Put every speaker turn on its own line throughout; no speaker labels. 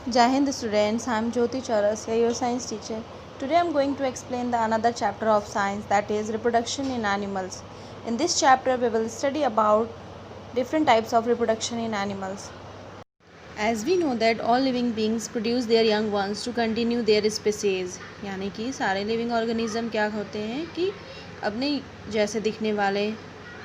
Jai Hind students, I am Jyoti Chaurasia, your science teacher. Today I am going to explain the another chapter of science, that is reproduction in animals. In this chapter we will study about different types of reproduction in animals. As we know that all living beings produce their young ones to continue their species, यानी कि सारे living organism क्या होते हैं कि अपने जैसे दिखने वाले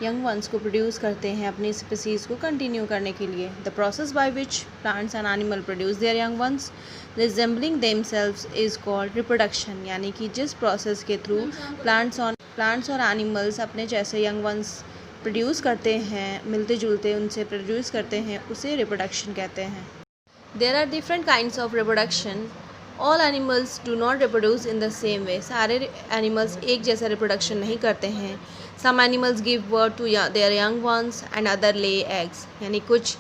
यंग वंस को प्रोड्यूस करते हैं अपनी स्पीसीज़ को कंटिन्यू करने के लिए. The process by which plants and animal produce their young once resembling themselves is called reproduction. यानी कि जिस प्रोसेस के थ्रू प्लांट्स और एनिमल्स अपने जैसे यंग वंस प्रोड्यूस करते हैं, मिलते जुलते उनसे प्रोड्यूस करते हैं, उसे रिप्रोडक्शन कहते हैं. There are different kinds of reproduction. All animals do not reproduce in the same way. सारे एनिमल्स एक जैसा रिप्रोडक्शन नहीं करते हैं. Some animals give birth to their young ones and other lay eggs. यानी कुछ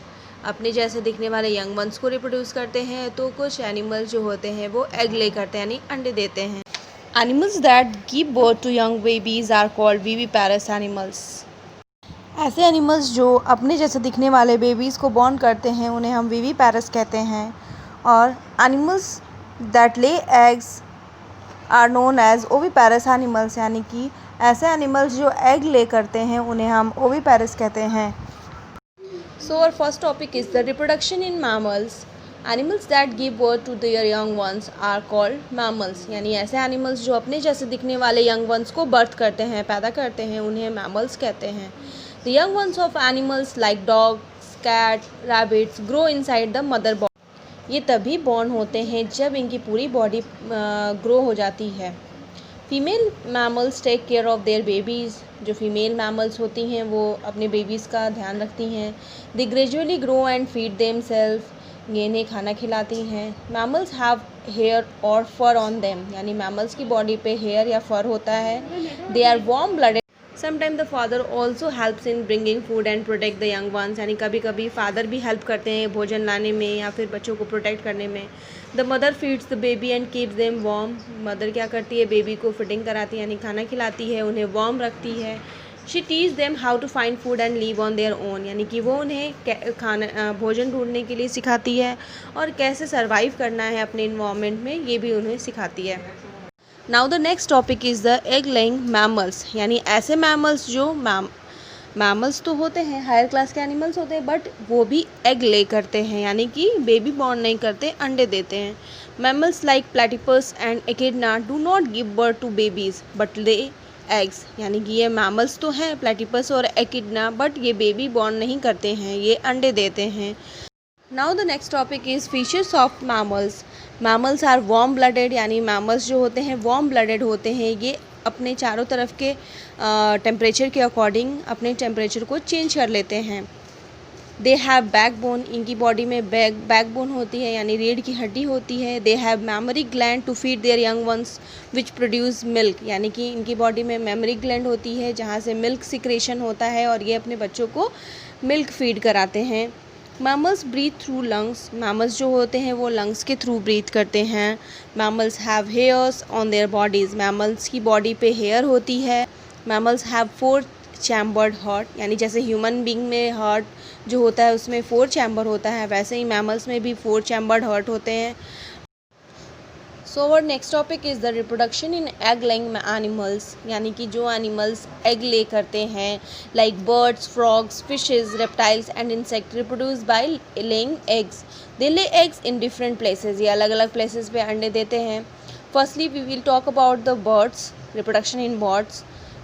अपने जैसे दिखने वाले यंग वंस को रिप्रोड्यूस करते हैं तो कुछ एनिमल्स जो होते हैं वो एग ले करते हैं, यानी अंडे देते हैं. Animals that give birth to young babies are called viviparous animals. ऐसे एनिमल्स जो अपने जैसे दिखने वाले बेबीज़ को बॉर्न करते हैं उन्हें हम विविपेरस कहते हैं. और animals that lay eggs are known as oviparous animals. यानी कि ऐसे एनिमल्स जो एग ले करते हैं उन्हें हम ओविपेरस कहते हैं. So our first topic is the reproduction in mammals. Animals that give birth to their young ones are called mammals. यानी ऐसे एनिमल्स जो अपने जैसे दिखने वाले यंग वंस को बर्थ करते हैं, पैदा करते हैं, उन्हें मैमल्स कहते हैं. The young ones of animals like dogs, cat, rabbits grow inside the mother body. ये तभी बॉर्न होते हैं जब इनकी पूरी बॉडी ग्रो हो जाती है. Female mammals take care of their babies. जो फीमेल मैमल्स होती हैं वो अपने बेबीज़ का ध्यान रखती हैं. They gradually grow and feed themselves. ये इन्हें खाना खिलाती हैं. मैमल्स हैव हेयर और फर ऑन देम. यानी मैमल्स की बॉडी पे हेयर या फर होता है. They are warm blooded. Sometime the father also helps in bringing food and protect the young ones. यानी कभी कभी फादर भी हेल्प करते हैं भोजन लाने में या फिर बच्चों को प्रोटेक्ट करने में. The mother feeds the baby and keeps them warm. Mother क्या करती है, बेबी को फिटिंग कराती है, यानी खाना खिलाती है, उन्हें वार्म रखती है. She teach them how to find food and live on their own. यानी कि वो उन्हें खाना भोजन ढूंढने के लिए सिखाती है और कैसे सर्वाइव करना है अपने इन्वायरमेंट में, ये भी उन्हें सिखाती है. Now the next topic is the egg laying mammals. यानी ऐसे मैमल्स जो मैमल्स तो होते हैं, हायर क्लास के एनिमल्स होते हैं, बट वो भी एग ले करते हैं, यानी कि बेबी बॉर्न नहीं करते, अंडे देते हैं. Mammals like platypus and echidna do not give birth to babies but lay eggs. यानी कि ये मैमल्स तो हैं प्लेटिपस और एकिडना, बट ये बेबी बॉर्न नहीं करते हैं, ये अंडे देते हैं. Now the next topic is features of mammals. Mammals are warm blooded. यानी मैमल्स जो होते हैं वार्म ब्लडेड होते हैं. ये अपने चारों तरफ के टेम्परेचर के अकॉर्डिंग अपने टेम्परेचर को चेंज कर लेते हैं. They have backbone. इनकी बॉडी में बैकबोन होती है, यानी रीढ़ की हड्डी होती है. They have memory gland to feed their young ones which produce milk. यानी कि इनकी बॉडी में मेमोरी ग्लैंड होती है जहाँ से मिल्क सिक्रेशन होता है और ये अपने बच्चों को मिल्क फीड कराते हैं. Mammals breathe through lungs. Mammals जो होते हैं वो लंग्स के थ्रू ब्रीथ करते हैं. Mammals have hairs on their bodies. Mammals की बॉडी पे हेयर होती है. Mammals have 4 chambered heart. यानी जैसे ह्यूमन बींग में हार्ट जो होता है उसमें 4 चैम्बर होता है, वैसे ही मैमल्स में भी 4 चैम्बर्ड हार्ट होते हैं. So our next topic is the reproduction in egg laying animals. यानी कि जो एनिमल्स एग ले करते हैं, like birds, frogs, fishes, reptiles and insect reproduce by laying eggs. They lay eggs in different places. ये अलग अलग places पे अंडे देते हैं. Firstly we will talk about the birds. Reproduction in birds.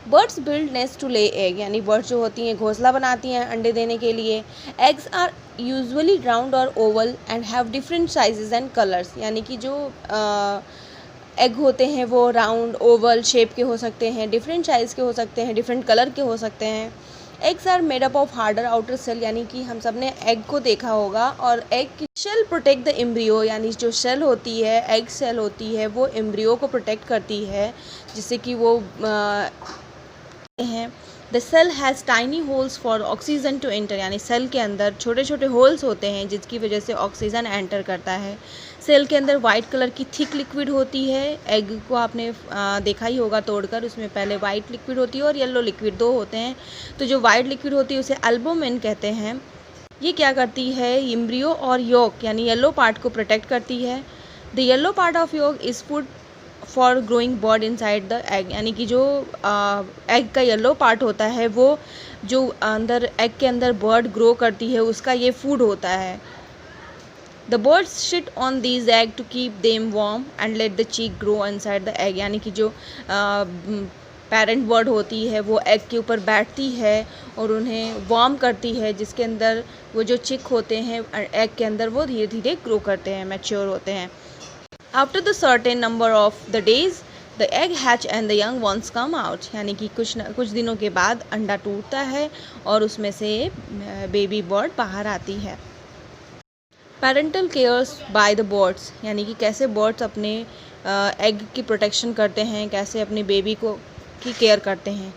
Birds build nest to lay egg. यानी birds जो होती हैं घोंसला बनाती हैं अंडे देने के लिए. एग्स आर यूजुअली राउंड और Oval and have different sizes and colours. यानी कि जो एग होते हैं वो राउंड, ओवल शेप के हो सकते हैं, डिफरेंट साइज़ के हो सकते हैं, डिफरेंट कलर के हो सकते हैं. Eggs are made up of harder outer shell. यानी कि हम सब ने एग को देखा होगा और एग की शेल प्रोटेक्ट द एम्ब्रियो. यानी जो शेल होती है, एग सेल होती है, वो एम्ब्रियो को प्रोटेक्ट करती है जिससे कि वो हैं. The shell has tiny holes for oxygen to enter. यानी सेल के अंदर छोटे छोटे होल्स होते हैं जिसकी वजह से ऑक्सीजन एंटर करता है. सेल के अंदर वाइट कलर की थिक लिक्विड होती है. एग को आपने देखा ही होगा तोड़कर, उसमें पहले वाइट लिक्विड होती है और येलो लिक्विड, 2 होते हैं. तो जो वाइट लिक्विड होती है उसे एल्बुमिन कहते हैं. ये क्या करती है, एम्ब्रियो और योक यानी येलो पार्ट को प्रोटेक्ट करती है। The yellow part of yolk is food for growing bird inside the egg, यानी कि जो एग का येलो पार्ट होता है वो जो अंदर एग के अंदर बर्ड ग्रो करती है उसका ये फूड होता है। The birds sit on these egg to keep them warm and let the chick grow inside the egg, यानी कि जो पेरेंट बर्ड होती है वो एग के ऊपर बैठती है और उन्हें वार्म करती है, जिसके अंदर वो जो चिक होते हैं एग के अंदर वो धीरे धीरे ग्रो करते हैं, मैच्योर होते हैं। After the certain number of the days the egg hatch and the young once come out, यानी कि कुछ दिनों के बाद अंडा टूटता है और उसमें से बेबी बर्ड बाहर आती है। Parental cares by the birds, यानी कि कैसे बर्ड्स अपने एग की प्रोटेक्शन करते हैं, कैसे अपने बेबी को की केयर करते हैं।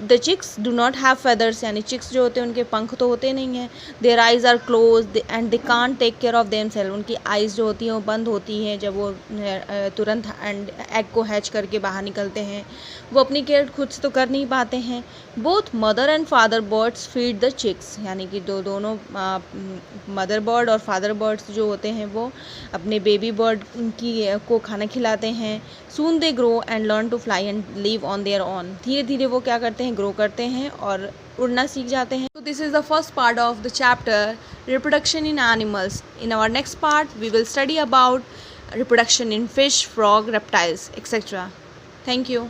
The chicks do not have feathers, यानी चिक्स जो होते हैं उनके पंख तो होते नहीं हैं। Their eyes are close and they can't take care of themselves, उनकी आइज़ जो होती हैं वो बंद होती हैं जब वो तुरंत एंड एग को हैच करके बाहर निकलते हैं, वो अपनी केयर खुद से तो कर नहीं पाते हैं। Both mother and father birds feed the chicks, यानी कि दोनों मदर बर्ड और फादर बर्ड्स जो होते हैं वो अपने बेबी बर्ड को खाना खिलाते हैं। Soon they grow and learn to fly and live on their own, धीरे धीरे वो क्या करते हैं, ग्रो करते हैं और उड़ना सीख जाते हैं। So this is the first part of the chapter reproduction in animals. In our next part we will study about reproduction in fish, frog, reptiles, etc. Thank you.